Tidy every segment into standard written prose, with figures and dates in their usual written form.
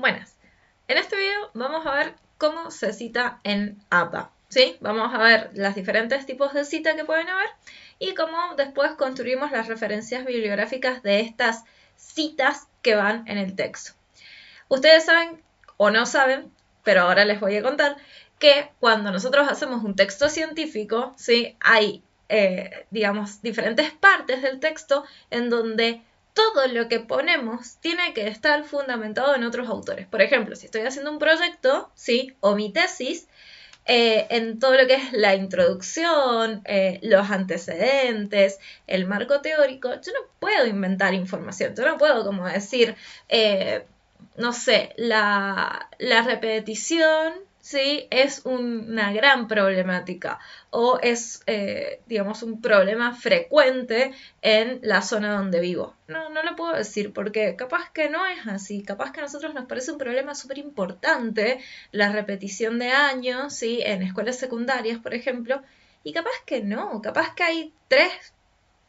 Buenas. En este video vamos a ver cómo se cita en APA, ¿sí? Vamos a ver los diferentes tipos de cita que pueden haber y cómo después construimos las referencias bibliográficas de estas citas que van en el texto. Ustedes saben o no saben, pero ahora les voy a contar, que cuando nosotros hacemos un texto científico, ¿sí? Hay, digamos, diferentes partes del texto en donde todo lo que ponemos tiene que estar fundamentado en otros autores. Por ejemplo, si estoy haciendo un proyecto, ¿sí? O mi tesis, en todo lo que es la introducción, los antecedentes, el marco teórico, yo no puedo inventar información, yo no puedo como decir, no sé, la repetición, ¿sí? Es una gran problemática o es, digamos, un problema frecuente en la zona donde vivo. No lo puedo decir porque capaz que no es así, capaz que a nosotros nos parece un problema súper importante la repetición de años, ¿sí? En escuelas secundarias, por ejemplo, y capaz que no, capaz que hay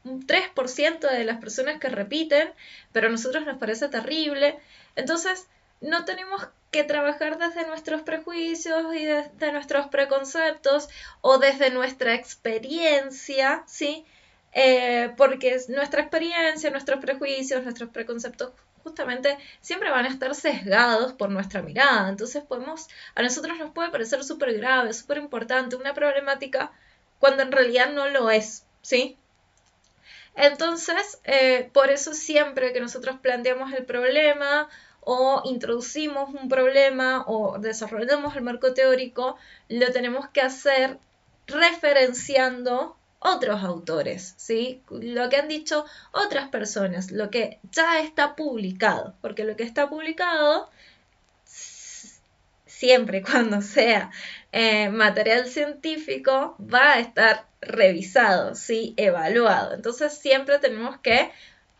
un 3% de las personas que repiten, pero a nosotros nos parece terrible. Entonces, no tenemos que trabajar desde nuestros prejuicios y desde nuestros preconceptos o desde nuestra experiencia, ¿sí? Porque nuestra experiencia, nuestros prejuicios, nuestros preconceptos justamente siempre van a estar sesgados por nuestra mirada. Entonces a nosotros nos puede parecer súper grave, súper importante, una problemática, cuando en realidad no lo es, ¿sí? Entonces, por eso siempre que nosotros planteamos el problema o introducimos un problema o desarrollamos el marco teórico, lo tenemos que hacer referenciando otros autores, ¿sí? Lo que han dicho otras personas, lo que ya está publicado, porque lo que está publicado, siempre y cuando sea material científico, va a estar revisado, ¿sí? Evaluado. Entonces siempre tenemos que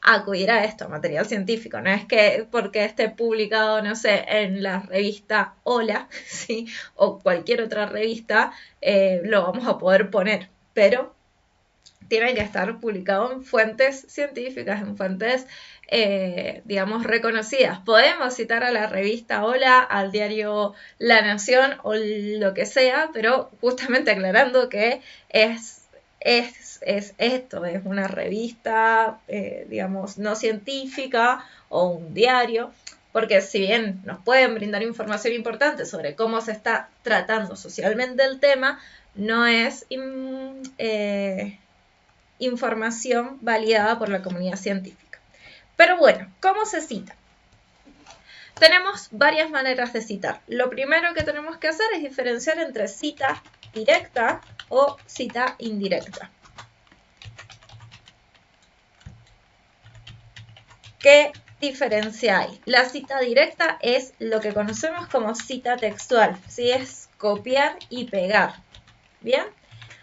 acudir a esto, material científico. No es que porque esté publicado, no sé, en la revista Hola, ¿sí? O cualquier otra revista, lo vamos a poder poner. Pero tiene que estar publicado en fuentes científicas, en fuentes, digamos, reconocidas. Podemos citar a la revista Hola, al diario La Nación o lo que sea, pero justamente aclarando que es esto, es una revista, digamos, no científica o un diario, porque si bien nos pueden brindar información importante sobre cómo se está tratando socialmente el tema, no es información validada por la comunidad científica. Pero bueno, ¿cómo se cita? Tenemos varias maneras de citar. Lo primero que tenemos que hacer es diferenciar entre cita directa o cita indirecta. ¿Qué diferencia hay? La cita directa es lo que conocemos como cita textual, ¿sí? Es copiar y pegar. ¿Bien?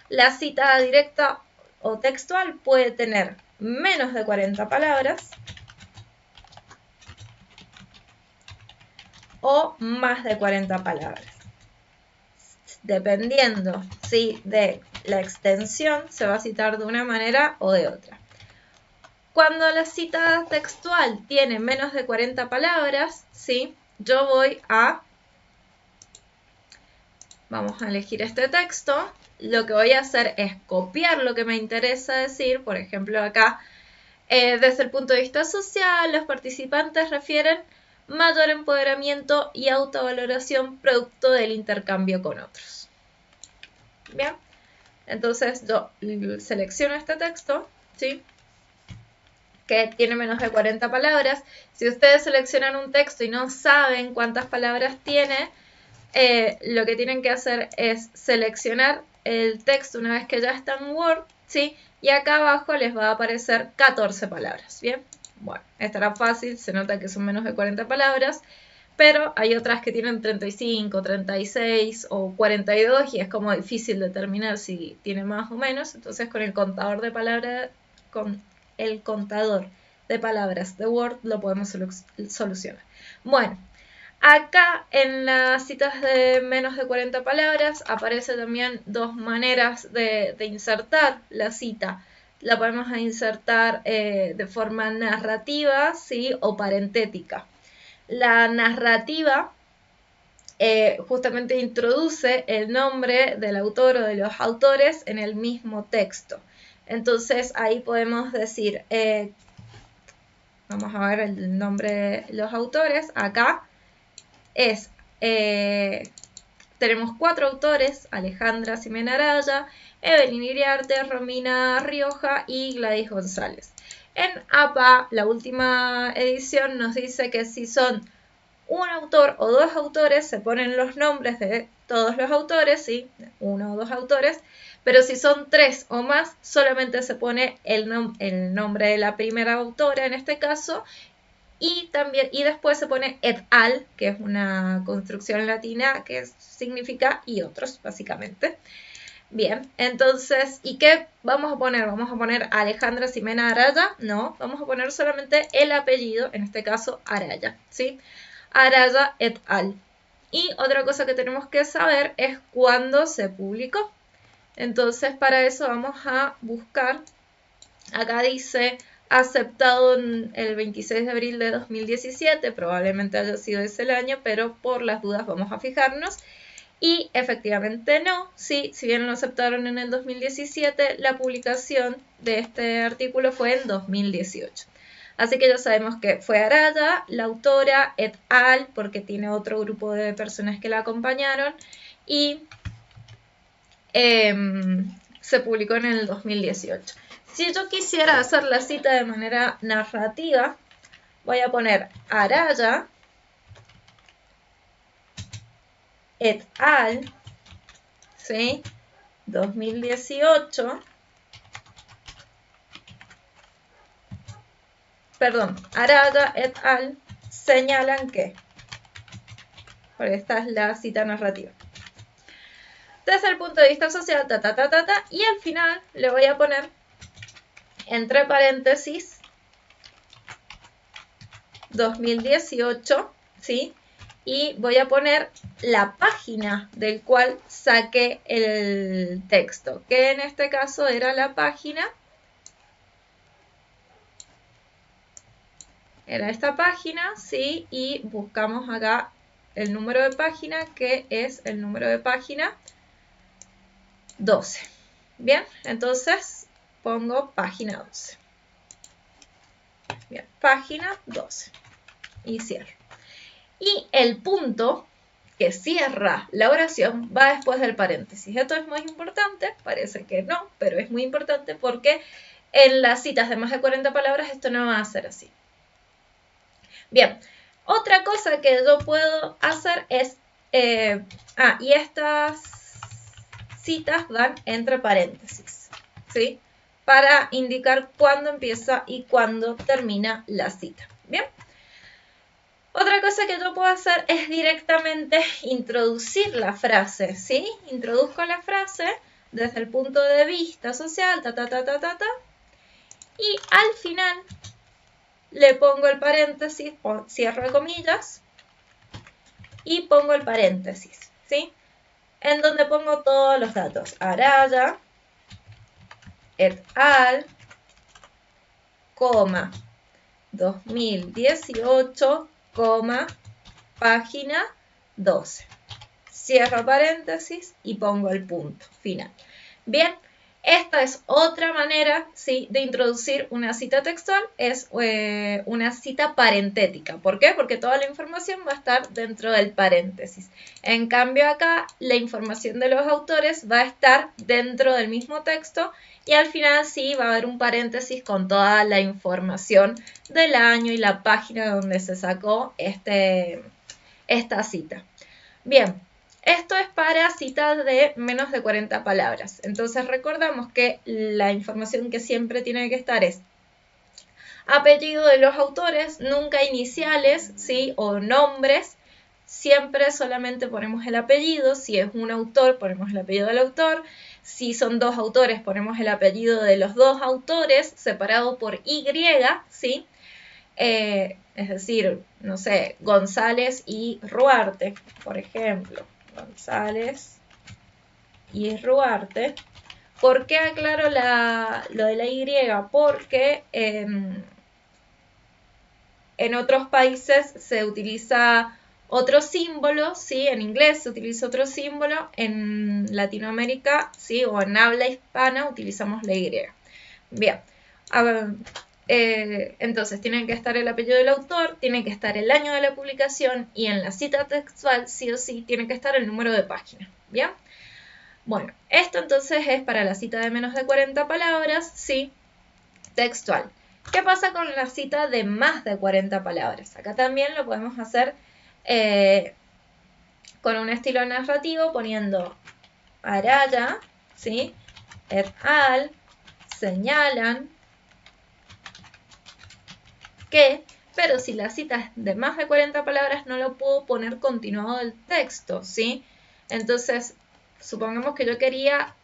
La cita directa o textual puede tener menos de 40 palabras o más de 40 palabras. Dependiendo, ¿sí? De la extensión, se va a citar de una manera o de otra. Cuando la cita textual tiene menos de 40 palabras, ¿sí? Yo vamos a elegir este texto. Lo que voy a hacer es copiar lo que me interesa decir. Por ejemplo, acá, desde el punto de vista social, los participantes refieren mayor empoderamiento y autovaloración producto del intercambio con otros. Bien, entonces yo selecciono este texto, ¿sí? Que tiene menos de 40 palabras. Si ustedes seleccionan un texto y no saben cuántas palabras tiene, lo que tienen que hacer es seleccionar el texto una vez que ya está en Word, ¿sí? Y acá abajo les va a aparecer 14 palabras, ¿bien? Bueno, estará fácil, se nota que son menos de 40 palabras, pero hay otras que tienen 35, 36 o 42 y es como difícil determinar si tiene más o menos. Entonces con el contador de palabras, de Word lo podemos solucionar. Bueno, acá en las citas de menos de 40 palabras aparece también dos maneras de insertar la cita. La podemos insertar de forma narrativa, ¿sí? O parentética. La narrativa justamente introduce el nombre del autor o de los autores en el mismo texto. Entonces ahí podemos decir, vamos a ver el nombre de los autores, acá es, tenemos 4 autores, Alejandra Ximena Araya, Evelyn Iriarte, Romina Rioja y Gladys González. En APA, la última edición nos dice que si son un autor o 2 autores, se ponen los nombres de todos los autores, ¿sí? 1 o 2 autores, pero si son 3 o más, solamente se pone el nombre de la primera autora en este caso, y después se pone et al, que es una construcción latina que significa y otros, básicamente. Bien, entonces, ¿y qué vamos a poner? ¿Vamos a poner Alejandra Ximena Araya? No, vamos a poner solamente el apellido, en este caso Araya, ¿sí? Araya et al. Y otra cosa que tenemos que saber es cuándo se publicó. Entonces, para eso vamos a buscar, acá dice aceptado el 26 de abril de 2017, probablemente haya sido ese el año, pero por las dudas vamos a fijarnos. Y efectivamente no, sí, si bien lo aceptaron en el 2017, la publicación de este artículo fue en 2018. Así que ya sabemos que fue Araya, la autora, et al, porque tiene otro grupo de personas que la acompañaron, y se publicó en el 2018. Si yo quisiera hacer la cita de manera narrativa, voy a poner Araya, et al, ¿sí? 2018, perdón, Araya et al señalan que, porque esta es la cita narrativa, desde el punto de vista social, y al final le voy a poner entre paréntesis 2018, ¿sí? Y voy a poner la página del cual saqué el texto, que en este caso era la página, era esta página, ¿sí? Y buscamos acá el número de página, que es el número de página 12. Bien, entonces pongo página 12. Bien, página 12. Y cierro. Y el punto que cierra la oración va después del paréntesis. Esto es muy importante, parece que no, pero es muy importante porque en las citas de más de 40 palabras esto no va a ser así. Bien, otra cosa que yo puedo hacer es, y estas citas van entre paréntesis, ¿sí? Para indicar cuándo empieza y cuándo termina la cita. Bien. Otra cosa que yo puedo hacer es directamente introducir la frase, ¿sí? Introduzco la frase desde el punto de vista social, y al final le pongo el paréntesis, cierro de comillas, y pongo el paréntesis, ¿sí? En donde pongo todos los datos. Araya, et al, 2018, página 12. Cierro paréntesis y pongo el punto final. Bien, esta es otra manera, ¿sí?, de introducir una cita textual, es una cita parentética. ¿Por qué? Porque toda la información va a estar dentro del paréntesis. En cambio acá, la información de los autores va a estar dentro del mismo texto y al final sí va a haber un paréntesis con toda la información del año y la página donde se sacó esta cita. Bien. Esto es para citas de menos de 40 palabras. Entonces recordamos que la información que siempre tiene que estar es apellido de los autores, nunca iniciales, ¿sí? O nombres. Siempre solamente ponemos el apellido. Si es un autor, ponemos el apellido del autor. Si son 2 autores, ponemos el apellido de los 2 autores separado por Y, ¿sí? Es decir, no sé, González y Ruarte, por ejemplo. González y Ruarte. ¿Por qué aclaro lo de la Y? Porque En otros países se utiliza otro símbolo, ¿sí? En inglés se utiliza otro símbolo, en Latinoamérica, ¿sí? O en habla hispana utilizamos la Y. Bien, a ver, entonces tiene que estar el apellido del autor, tiene que estar el año de la publicación y en la cita textual sí o sí tiene que estar el número de página. ¿Bien? Bueno, esto entonces es para la cita de menos de 40 palabras, sí, textual. ¿Qué pasa con la cita de más de 40 palabras? Acá también lo podemos hacer con un estilo narrativo poniendo Araya, ¿sí? Et al, señalan que, pero si la cita es de más de 40 palabras no lo puedo poner continuado del texto, ¿sí? Entonces, supongamos que yo quería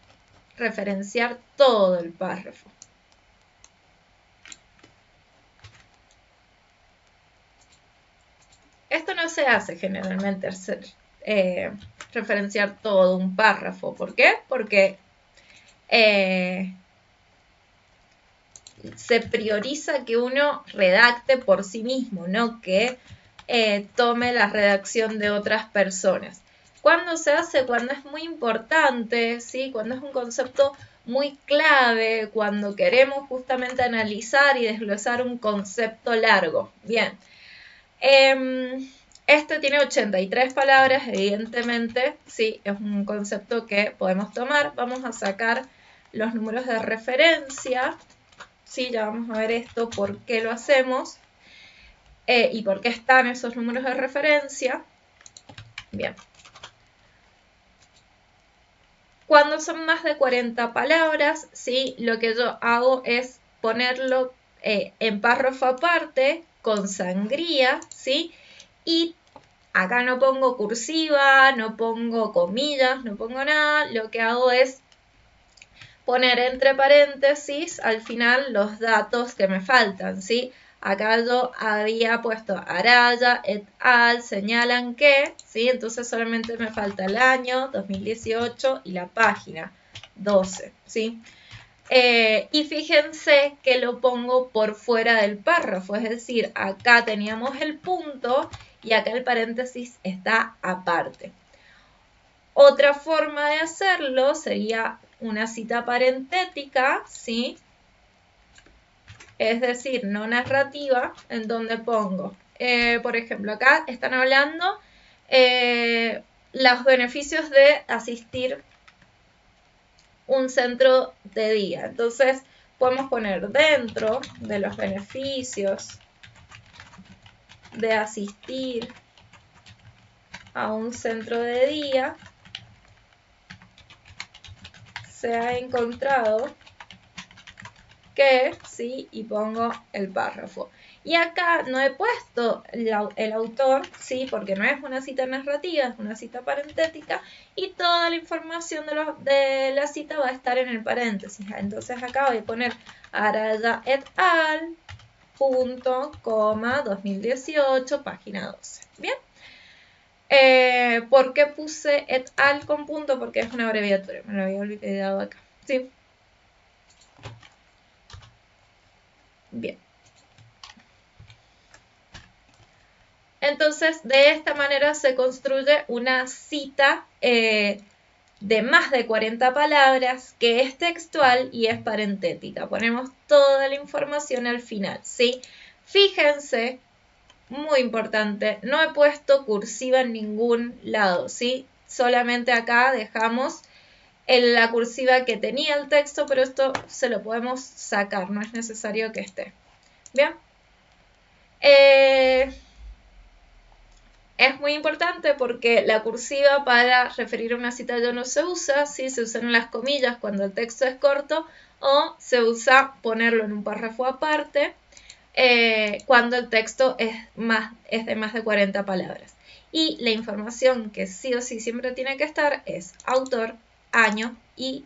referenciar todo el párrafo. Esto no se hace generalmente, referenciar todo un párrafo. ¿Por qué? Porque se prioriza que uno redacte por sí mismo, no que tome la redacción de otras personas. ¿Cuándo se hace? Cuando es muy importante, ¿sí? Cuando es un concepto muy clave, cuando queremos justamente analizar y desglosar un concepto largo. Bien. Este tiene 83 palabras, evidentemente, sí, es un concepto que podemos tomar. Vamos a sacar los números de referencia, sí, ya vamos a ver esto, por qué lo hacemos y por qué están esos números de referencia. Bien. Cuando son más de 40 palabras, sí, lo que yo hago es ponerlo en párrafo aparte, con sangría, ¿sí? Y acá no pongo cursiva, no pongo comillas, no pongo nada. Lo que hago es poner entre paréntesis al final los datos que me faltan, ¿sí? Acá yo había puesto Araya et al, señalan que, ¿sí? Entonces solamente me falta el año 2018 y la página 12, ¿sí? Y fíjense que lo pongo por fuera del párrafo, es decir, acá teníamos el punto y acá el paréntesis está aparte. Otra forma de hacerlo sería una cita parentética, ¿sí? Es decir, no narrativa, en donde pongo, por ejemplo, acá están hablando los beneficios de asistir un centro de día. Entonces, podemos poner dentro de los beneficios de asistir a un centro de día, se ha encontrado que, sí, y pongo el párrafo. Y acá no he puesto el autor, sí, porque no es una cita narrativa, es una cita parentética, y toda la información de la cita va a estar en el paréntesis. Entonces acá voy a poner Araya et al, punto, coma, 2018, página 12. Bien. ¿Por qué puse et al con punto? Porque es una abreviatura, me lo había olvidado acá. ¿Sí? Bien. Entonces, de esta manera se construye una cita de más de 40 palabras que es textual y es parentética. Ponemos toda la información al final, ¿sí? Fíjense, muy importante, no he puesto cursiva en ningún lado, ¿sí? Solamente acá dejamos la cursiva que tenía el texto, pero esto se lo podemos sacar, no es necesario que esté. Bien. Es muy importante porque la cursiva para referir a una cita ya no se usa, ¿sí? Se usan las comillas cuando el texto es corto o se usa ponerlo en un párrafo aparte cuando el texto es de más de 40 palabras. Y la información que sí o sí siempre tiene que estar es autor, año y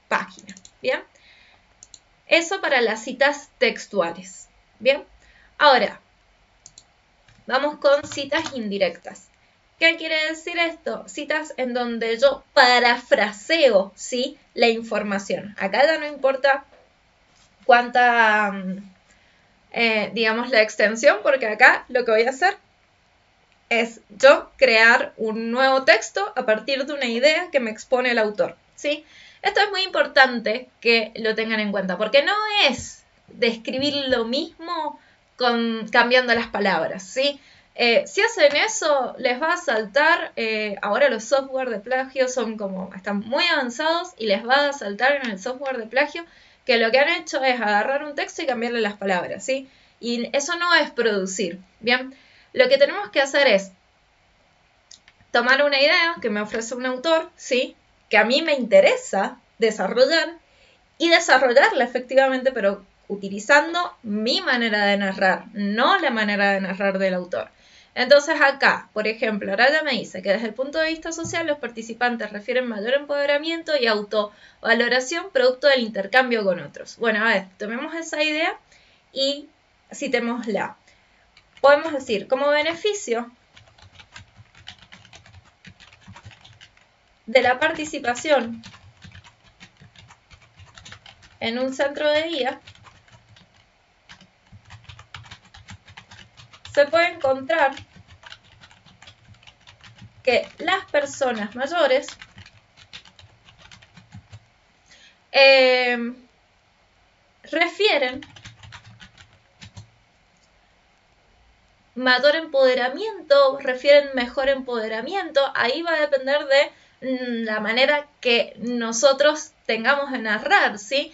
página. ¿Bien? Eso para las citas textuales. ¿Bien? Ahora, vamos con citas indirectas. ¿Qué quiere decir esto? Citas en donde yo parafraseo, ¿sí? La información. Acá ya no importa cuánta digamos, la extensión, porque acá lo que voy a hacer es yo crear un nuevo texto a partir de una idea que me expone el autor, ¿sí? Esto es muy importante que lo tengan en cuenta, porque no es describir lo mismo cambiando las palabras, ¿sí? Si hacen eso, les va a saltar, ahora los software de plagio están muy avanzados y les va a saltar en el software de plagio que lo que han hecho es agarrar un texto y cambiarle las palabras, ¿sí? Y eso no es producir, ¿bien? Lo que tenemos que hacer es tomar una idea que me ofrece un autor, ¿sí? Que a mí me interesa desarrollar y desarrollarla efectivamente, pero utilizando mi manera de narrar, no la manera de narrar del autor. Entonces acá, por ejemplo, Araya me dice que desde el punto de vista social los participantes refieren mayor empoderamiento y autovaloración producto del intercambio con otros. Bueno, a ver, tomemos esa idea y citémosla. Podemos decir, como beneficio de la participación en un centro de día, se puede encontrar que las personas mayores refieren mayor empoderamiento, refieren mejor empoderamiento. Ahí va a depender de la manera que nosotros tengamos de narrar, ¿sí?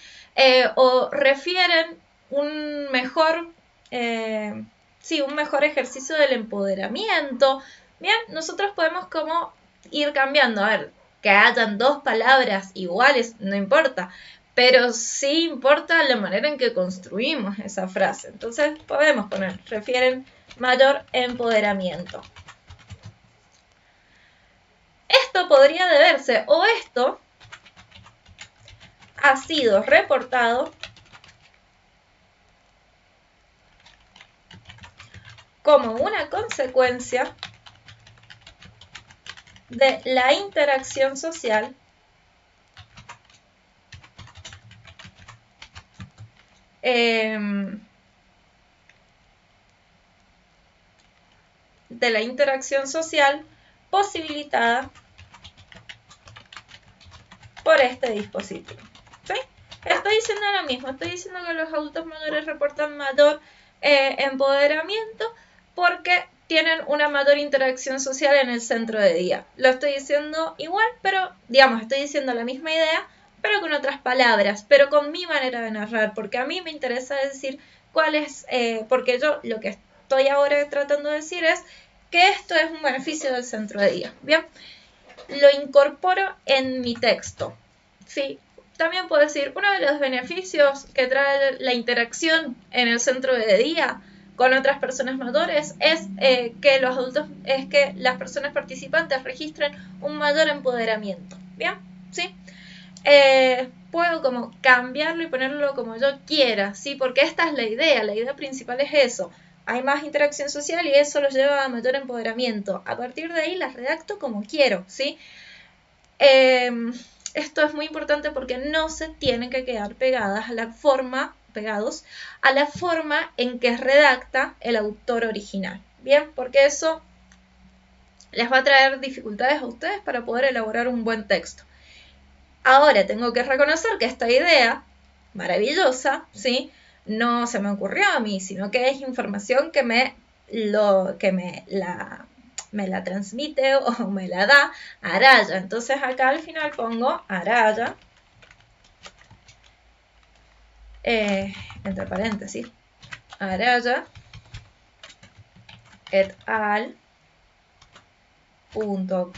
O refieren un mejor, un mejor ejercicio del empoderamiento. Bien, nosotros podemos como ir cambiando, a ver, que hayan dos palabras iguales, no importa, pero sí importa la manera en que construimos esa frase. Entonces podemos poner, refieren mayor empoderamiento. Esto podría deberse, o esto ha sido reportado como una consecuencia de la interacción social posibilitada por este dispositivo. ¿Sí? Estoy diciendo lo mismo, estoy diciendo que los adultos mayores reportan mayor empoderamiento porque tienen una mayor interacción social en el centro de día. Lo estoy diciendo igual, pero digamos, estoy diciendo la misma idea, pero con otras palabras, pero con mi manera de narrar, porque a mí me interesa decir cuál es, porque yo lo que estoy ahora tratando de decir es que esto es un beneficio del centro de día. Bien, lo incorporo en mi texto. Sí, también puedo decir, uno de los beneficios que trae la interacción en el centro de día con otras personas mayores es que las personas participantes registren un mayor empoderamiento. ¿Bien? ¿Sí? Puedo como cambiarlo y ponerlo como yo quiera, ¿sí? Porque esta es la idea principal es eso. Hay más interacción social y eso los lleva a mayor empoderamiento. A partir de ahí las redacto como quiero, ¿sí? Esto es muy importante porque no se tienen que quedar pegados a la forma en que redacta el autor original. Bien, porque eso les va a traer dificultades a ustedes para poder elaborar un buen texto. Ahora tengo que reconocer que esta idea maravillosa, ¿sí? No se me ocurrió a mí, sino que es información que me la transmite o me la da Araya. Entonces acá al final pongo Araya, entre paréntesis, Araya et al.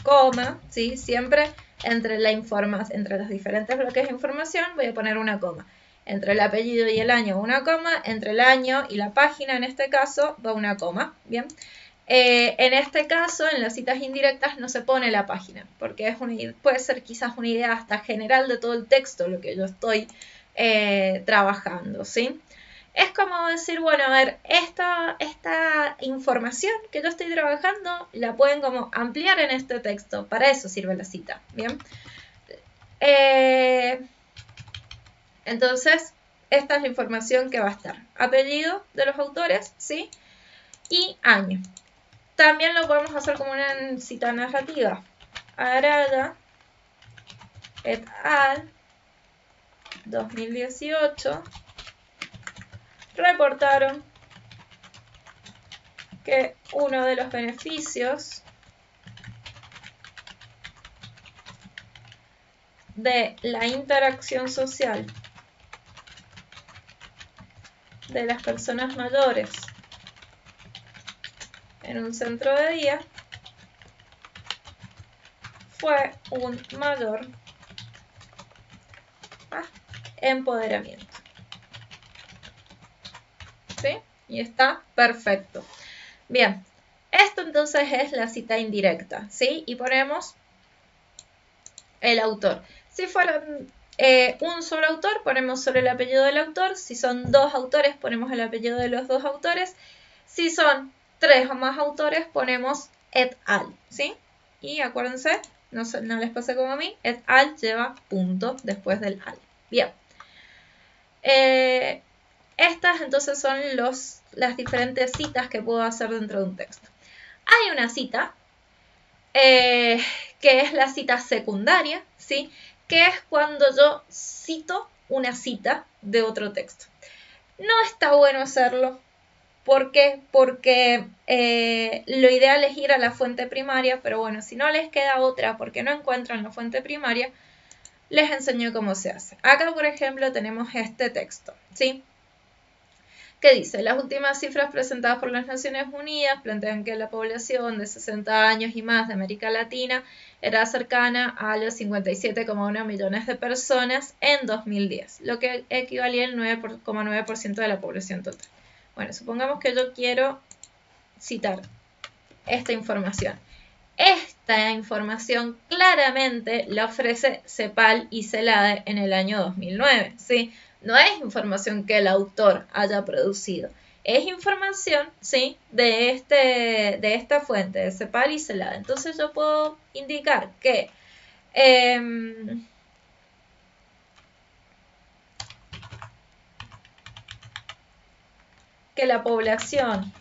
Coma, ¿sí? Siempre entre los diferentes bloques de información voy a poner una coma. Entre el apellido y el año una coma, entre el año y la página en este caso va una coma, ¿bien? En este caso, en las citas indirectas no se pone la página, porque puede ser quizás una idea hasta general de todo el texto lo que yo estoy trabajando, ¿sí? Es como decir, bueno, a ver, esta información que yo estoy trabajando la pueden como ampliar en este texto. Para eso sirve la cita, ¿bien? Entonces, esta es la información que va a estar. Apellido de los autores, ¿sí? Y año. También lo podemos hacer como una cita narrativa. Araya et al. 2018 reportaron que uno de los beneficios de la interacción social de las personas mayores en un centro de día fue un mayor empoderamiento. ¿Sí? Y está perfecto. Bien, esto entonces es la cita indirecta, ¿sí? Y ponemos el autor. Si fuera un solo autor, ponemos solo el apellido del autor. Si son dos autores, ponemos el apellido de los dos autores. Si son tres o más autores, ponemos et al, ¿sí? Y acuérdense, no les pase como a mí, et al lleva punto después del al. Bien. Estas entonces son las diferentes citas que puedo hacer dentro de un texto. Hay una cita que es la cita secundaria, ¿sí? Que es cuando yo cito una cita de otro texto. No está bueno hacerlo. ¿Por qué? Porque lo ideal es ir a la fuente primaria, pero bueno, si no les queda otra porque no encuentran la fuente primaria, les enseño cómo se hace. Acá, por ejemplo, tenemos este texto, ¿sí? Que dice, las últimas cifras presentadas por las Naciones Unidas plantean que la población de 60 años y más de América Latina era cercana a los 57,1 millones de personas en 2010, lo que equivalía al 9,9% de la población total. Bueno, supongamos que yo quiero citar esta información. Esta información claramente la ofrece CEPAL y CELADE en el año 2009, ¿sí? No es información que el autor haya producido, es información, ¿sí? de esta fuente, de CEPAL y CELADE. Entonces yo puedo indicar que la población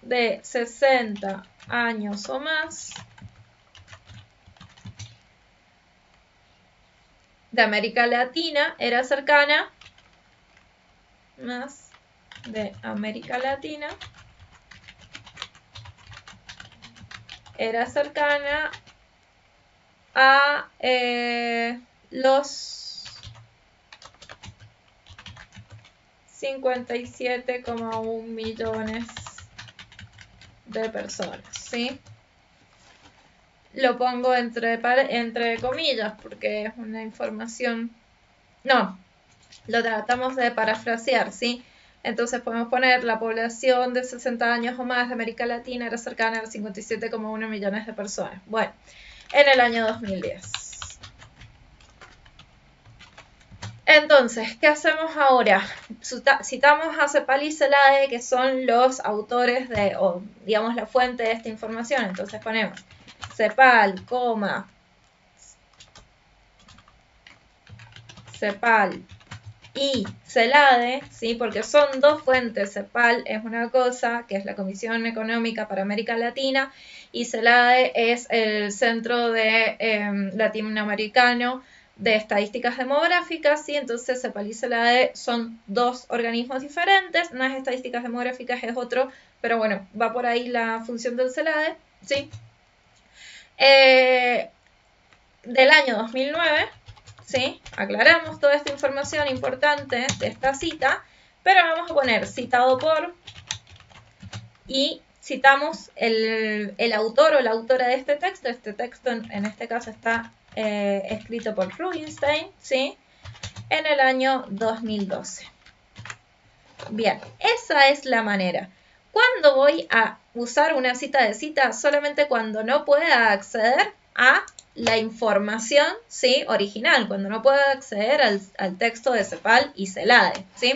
de 60 años o más de América Latina era cercana, más de América Latina, era cercana a los 57,1 millones de personas, ¿sí? Lo pongo entre comillas porque es una información... No, lo tratamos de parafrasear, ¿sí? Entonces podemos poner la población de 60 años o más de América Latina era cercana a los 57,1 millones de personas. Bueno, en el año 2010. Entonces, ¿qué hacemos ahora? Citamos a CEPAL y CELADE, que son los autores o digamos la fuente de esta información. Entonces ponemos CEPAL, CEPAL y CELADE, ¿sí? Porque son dos fuentes. CEPAL es una cosa, que es la Comisión Económica para América Latina, y CELADE es el Centro Latinoamericano de Estadísticas Demográficas, ¿sí? Entonces CEPAL y CELADE son dos organismos diferentes. No es Estadísticas Demográficas, es otro, pero bueno, va por ahí la función del CELADE, ¿sí? Del año 2009, ¿sí? Aclaramos toda esta información importante de esta cita, pero vamos a poner citado por y citamos el autor o la autora de este texto. Este texto en este caso está escrito por Rubinstein, ¿sí? En el año 2012. Bien, esa es la manera. ¿Cuándo voy a usar una cita de cita? Solamente cuando no pueda acceder a la información, ¿sí? Original, cuando no pueda acceder al texto de CEPAL y CELADE, ¿sí?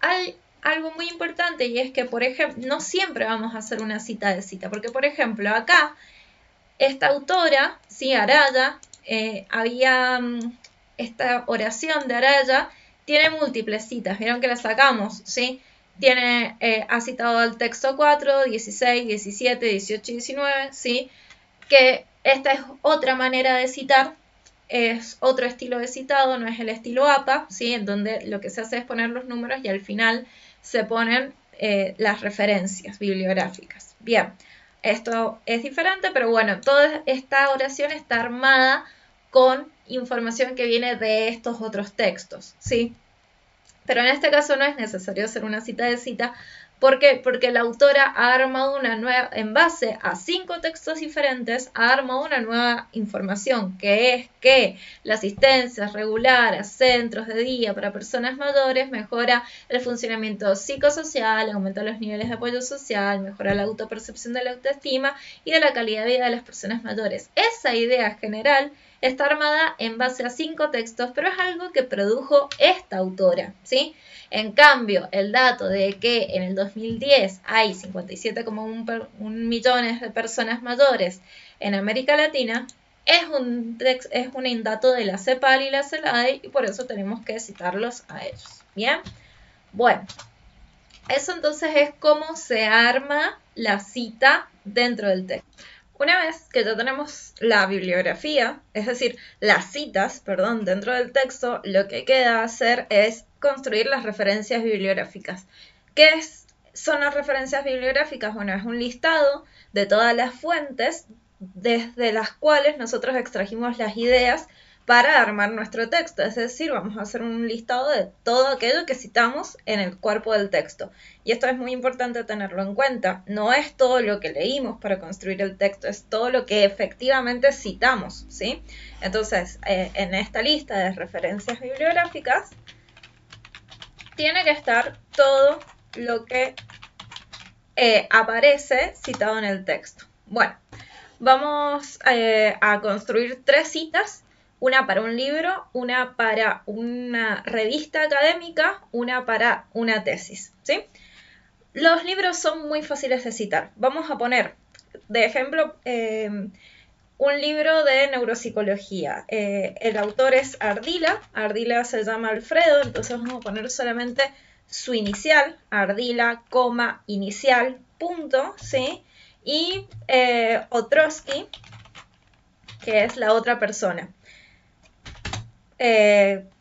Hay algo muy importante y es que, por ejemplo, no siempre vamos a hacer una cita de cita, porque, por ejemplo, acá esta autora, ¿sí? Araya, esta oración de Araya tiene múltiples citas, vieron que la sacamos, ¿sí? Ha citado el texto 4, 16, 17, 18 y 19, ¿sí? Que esta es otra manera de citar, es otro estilo de citado, no es el estilo APA, ¿sí? En donde lo que se hace es poner los números y al final se ponen las referencias bibliográficas. Bien, esto es diferente, pero bueno, toda esta oración está armada con información que viene de estos otros textos, ¿sí? Pero en este caso no es necesario hacer una cita de cita. ¿Por qué? Porque la autora ha armado una nueva, en base a 5 textos diferentes, ha armado una nueva información, que es que la asistencia regular a centros de día para personas mayores mejora el funcionamiento psicosocial, aumenta los niveles de apoyo social, mejora la autopercepción de la autoestima y de la calidad de vida de las personas mayores. Esa idea general está armada en base a 5 textos, pero es algo que produjo esta autora, ¿sí? En cambio, el dato de que en el 2010 hay 57,1 millones de personas mayores en América Latina es un dato de la CEPAL y la CELADE y por eso tenemos que citarlos a ellos. ¿Bien? Bueno, eso entonces es cómo se arma la cita dentro del texto. Una vez que ya tenemos la bibliografía, es decir, las citas, perdón, dentro del texto, lo que queda hacer es construir las referencias bibliográficas. ¿Qué son las referencias bibliográficas? Bueno, es un listado de todas las fuentes desde las cuales nosotros extrajimos las ideas para armar nuestro texto, es decir, vamos a hacer un listado de todo aquello que citamos en el cuerpo del texto. Y esto es muy importante tenerlo en cuenta. No es todo lo que leímos para construir el texto, es todo lo que efectivamente citamos, ¿sí? Entonces, en esta lista de referencias bibliográficas, tiene que estar todo lo que aparece citado en el texto. Bueno, vamos a construir 3 citas. Una para un libro, una para una revista académica, una para una tesis, ¿sí? Los libros son muy fáciles de citar. Vamos a poner, de ejemplo, un libro de neuropsicología. El autor es Ardila. Ardila se llama Alfredo, entonces vamos a poner solamente su inicial, Ardila, inicial, punto, ¿sí? Y Otrosky, que es la otra persona.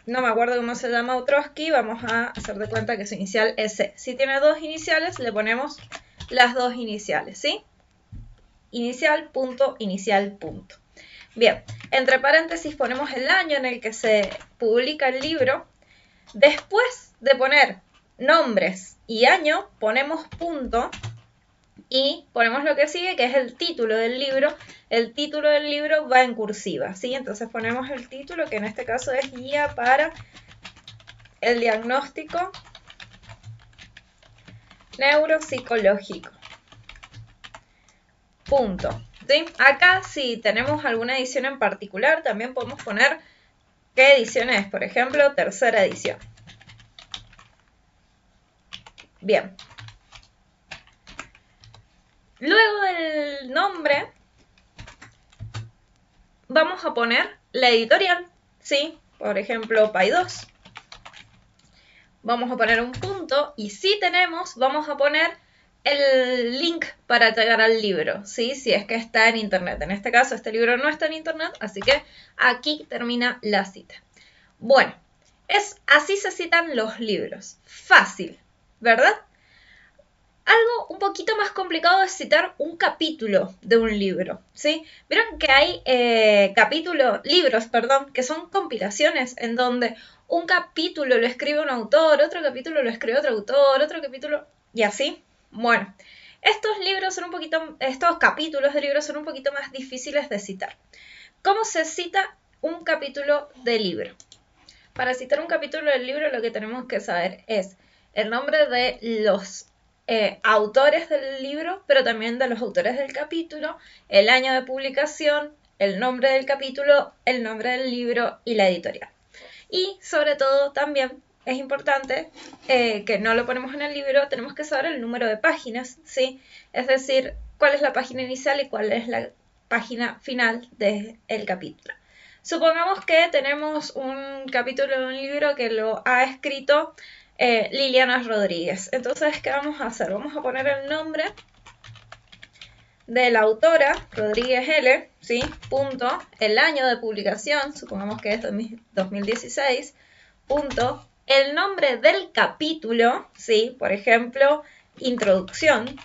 No me acuerdo cómo se llama Otrosky, vamos a hacer de cuenta que su inicial es C. Si tiene 2 iniciales, le ponemos las 2 iniciales, ¿sí? Inicial, punto, inicial, punto. Bien, entre paréntesis ponemos el año en el que se publica el libro. Después de poner nombres y año, ponemos punto y ponemos lo que sigue, que es el título del libro. El título del libro va en cursiva, ¿sí? Entonces ponemos el título, que en este caso es Guía para el Diagnóstico Neuropsicológico. Punto. ¿Sí? Acá, si tenemos alguna edición en particular, también podemos poner qué edición es. Por ejemplo, tercera edición. Bien. Luego del nombre, vamos a poner la editorial, ¿sí? Por ejemplo, Paidós. Vamos a poner un punto y si tenemos, vamos a poner el link para llegar al libro, ¿sí? Si es que está en internet. En este caso, este libro no está en internet, así que aquí termina la cita. Bueno, así se citan los libros. Fácil, ¿verdad? Algo un poquito más complicado es citar un capítulo de un libro, ¿sí? Vieron que hay libros, que son compilaciones en donde un capítulo lo escribe un autor, otro capítulo lo escribe otro autor, otro capítulo y así. Bueno, estos capítulos de libros son un poquito más difíciles de citar. ¿Cómo se cita un capítulo de libro? Para citar un capítulo del libro lo que tenemos que saber es el nombre de los autores del libro, pero también de los autores del capítulo, el año de publicación, el nombre del capítulo, el nombre del libro y la editorial. Y sobre todo también es importante que no lo ponemos en el libro, tenemos que saber el número de páginas, ¿sí? Es decir, cuál es la página inicial y cuál es la página final del capítulo. Supongamos que tenemos un capítulo de un libro que lo ha escrito Liliana Rodríguez. Entonces, ¿qué vamos a hacer? Vamos a poner el nombre de la autora, Rodríguez L, ¿sí? Punto, el año de publicación, supongamos que es 2016, punto, el nombre del capítulo, ¿sí? Por ejemplo, introducción,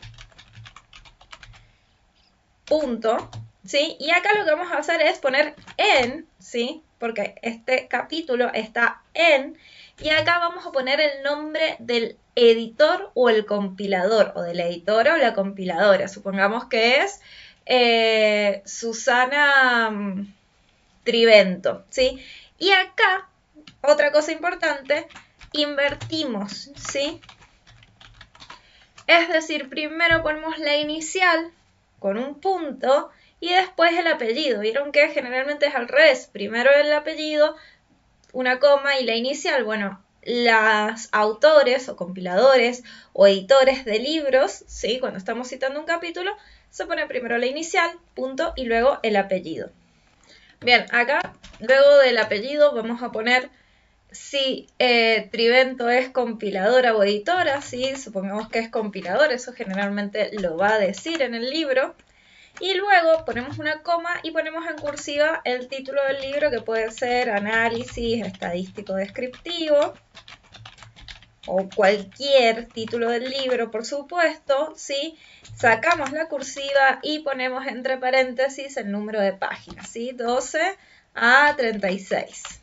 punto, ¿sí? Y acá lo que vamos a hacer es poner en, ¿sí? Porque este capítulo está en, y acá vamos a poner el nombre del editor o el compilador, o de la editora o la compiladora. Supongamos que es Susana Trivento, ¿sí? Y acá, otra cosa importante, invertimos, ¿sí? Es decir, primero ponemos la inicial con un punto y después el apellido. Vieron que generalmente es al revés. Primero el apellido, una coma y la inicial. Bueno, los autores o compiladores o editores de libros, ¿sí? Cuando estamos citando un capítulo, se pone primero la inicial, punto, y luego el apellido. Bien, acá, luego del apellido, vamos a poner si Trivento es compiladora o editora, ¿sí? Supongamos que es compilador, eso generalmente lo va a decir en el libro. Y luego ponemos una coma y ponemos en cursiva el título del libro, que puede ser Análisis Estadístico Descriptivo, o cualquier título del libro, por supuesto, ¿sí? Sacamos la cursiva y ponemos entre paréntesis el número de páginas, ¿sí? 12 a 36.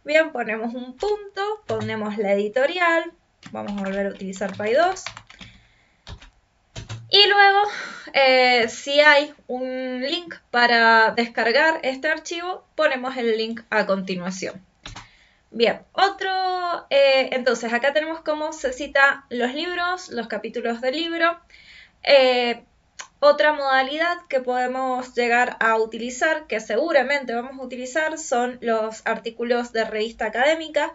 Bien, ponemos un punto, ponemos la editorial, vamos a volver a utilizar Py2. Y luego, si hay un link para descargar este archivo, ponemos el link a continuación. Bien, entonces acá tenemos cómo se citan los libros, los capítulos del libro. Otra modalidad que podemos llegar a utilizar, que seguramente vamos a utilizar, son los artículos de revista académica.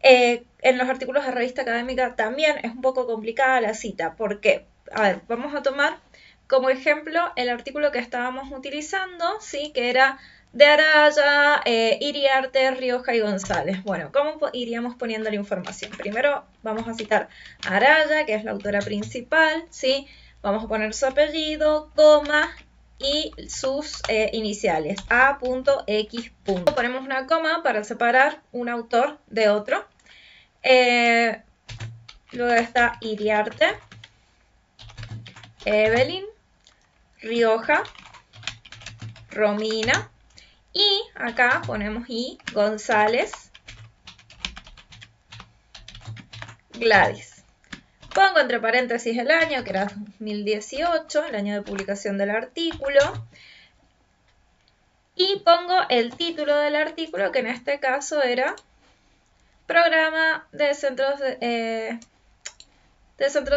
En los artículos de revista académica también es un poco complicada la cita. ¿Por qué? A ver, vamos a tomar como ejemplo el artículo que estábamos utilizando, ¿sí? Que era de Araya, Iriarte, Rioja y González. Bueno, ¿cómo iríamos poniendo la información? Primero vamos a citar a Araya, que es la autora principal, ¿sí? Vamos a poner su apellido, coma y sus iniciales, A.X. Ponemos una coma para separar un autor de otro. Luego está Iriarte, Evelyn, Rioja, Romina, y acá ponemos I, González, Gladys. Pongo entre paréntesis el año, que era 2018, el año de publicación del artículo. Y pongo el título del artículo, que en este caso era Programa de Centros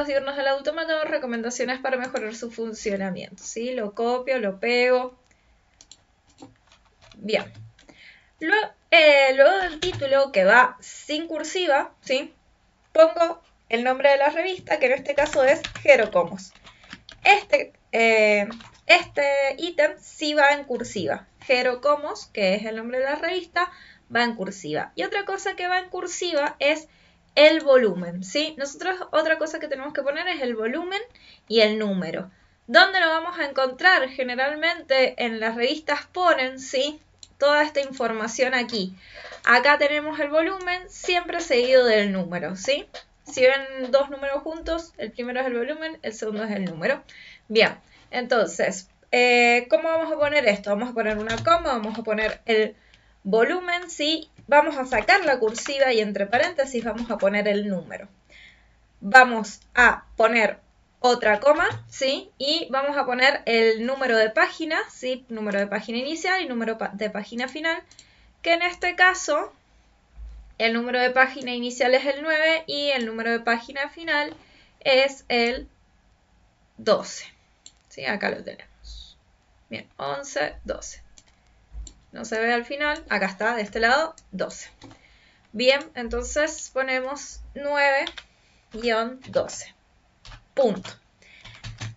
Diurnos del Adulto Mayor, recomendaciones para mejorar su funcionamiento. ¿Sí? Lo copio, lo pego. Bien. Luego del título, que va sin cursiva, ¿sí? Pongo el nombre de la revista, que en este caso es Gerocomos. Este ítem sí va en cursiva. Gerocomos, que es el nombre de la revista, va en cursiva. Y otra cosa que va en cursiva es el volumen, ¿sí? Nosotros otra cosa que tenemos que poner es el volumen y el número. ¿Dónde lo vamos a encontrar? Generalmente en las revistas ponen, ¿sí? Toda esta información aquí. Acá tenemos el volumen siempre seguido del número, ¿sí? Si ven dos números juntos, el primero es el volumen, el segundo es el número. Bien, entonces, ¿cómo vamos a poner esto? Vamos a poner una coma, vamos a poner el volumen, ¿sí? Vamos a sacar la cursiva y entre paréntesis vamos a poner el número. Vamos a poner otra coma, ¿sí? Y vamos a poner el número de página, ¿sí? Número de página inicial y número de página final, que en este caso el número de página inicial es el 9 y el número de página final es el 12. ¿Sí? Acá lo tenemos. Bien, 11, 12. No se ve al final, acá está, de este lado, 12. Bien, entonces ponemos 9-12. Punto.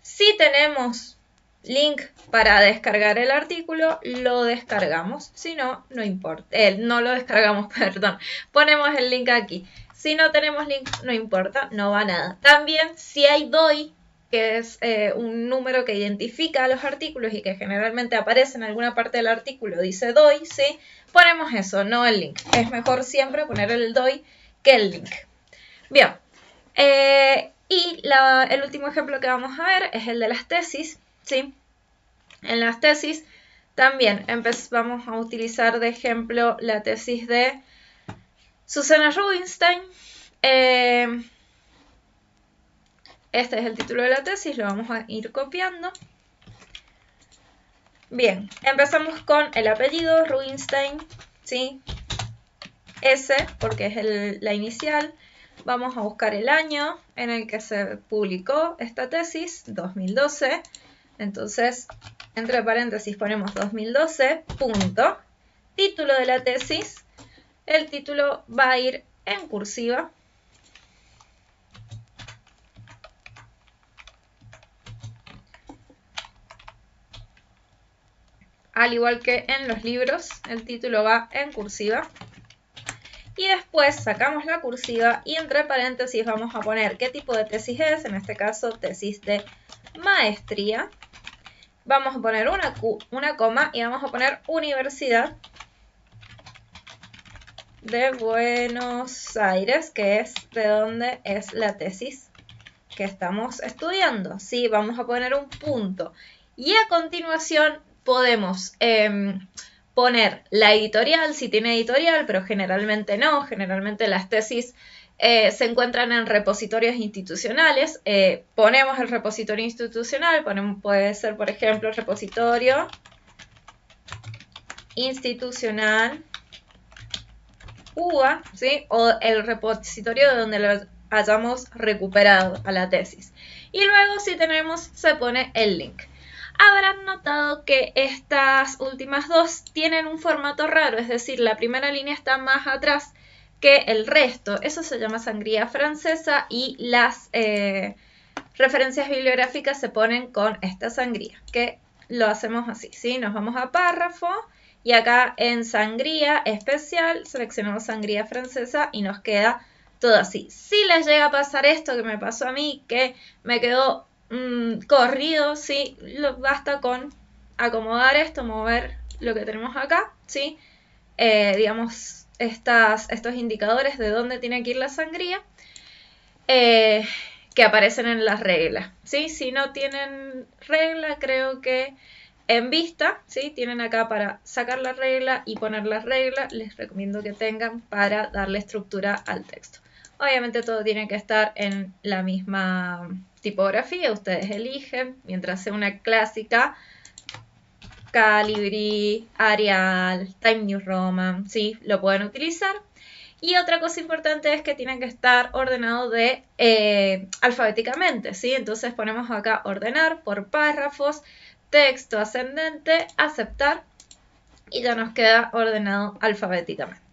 Si tenemos link para descargar el artículo, lo descargamos. Si no, no importa. No lo descargamos, perdón. Ponemos el link aquí. Si no tenemos link, no importa, no va nada. También si hay DOI, que es un número que identifica a los artículos y que generalmente aparece en alguna parte del artículo, dice DOI, ¿sí? Ponemos eso, no el link. Es mejor siempre poner el DOI que el link. Bien. Y el último ejemplo que vamos a ver es el de las tesis, ¿sí? En las tesis también vamos a utilizar de ejemplo la tesis de Susana Rubinstein. Este es el título de la tesis, lo vamos a ir copiando. Bien, empezamos con el apellido, Rubinstein, ¿sí? S, porque es la inicial. Vamos a buscar el año en el que se publicó esta tesis, 2012. Entonces, entre paréntesis ponemos 2012, punto. Título de la tesis. El título va a ir en cursiva. Al igual que en los libros, el título va en cursiva. Y después sacamos la cursiva y entre paréntesis vamos a poner qué tipo de tesis es, en este caso tesis de maestría. Vamos a poner una coma y vamos a poner Universidad de Buenos Aires, que es de donde es la tesis que estamos estudiando. Sí, vamos a poner un punto. Y a continuación podemos poner la editorial, si tiene editorial, pero generalmente no. Generalmente las tesis se encuentran en repositorios institucionales. Ponemos el repositorio institucional, puede ser, por ejemplo, el repositorio institucional UBA, ¿sí? O el repositorio de donde lo hayamos recuperado a la tesis. Y luego, si tenemos, se pone el link. Habrán notado que estas últimas dos tienen un formato raro, es decir, la primera línea está más atrás que el resto. Eso se llama sangría francesa y las referencias bibliográficas se ponen con esta sangría, que lo hacemos así, ¿sí? Nos vamos a párrafo y acá en sangría especial seleccionamos sangría francesa y nos queda todo así. Si les llega a pasar esto que me pasó a mí, que me quedó corrido, ¿sí? Basta con acomodar esto, mover lo que tenemos acá, ¿sí? Digamos, estos indicadores de dónde tiene que ir la sangría, que aparecen en las reglas, ¿sí? Si no tienen regla, creo que en vista, ¿sí? Tienen acá para sacar la regla y poner la regla. Les recomiendo que tengan para darle estructura al texto. Obviamente todo tiene que estar en la misma tipografía, ustedes eligen, mientras sea una clásica, Calibri, Arial, Times New Roman, ¿sí? Lo pueden utilizar. Y otra cosa importante es que tienen que estar ordenados alfabéticamente, ¿sí? Entonces ponemos acá ordenar por párrafos, texto ascendente, aceptar, y ya nos queda ordenado alfabéticamente.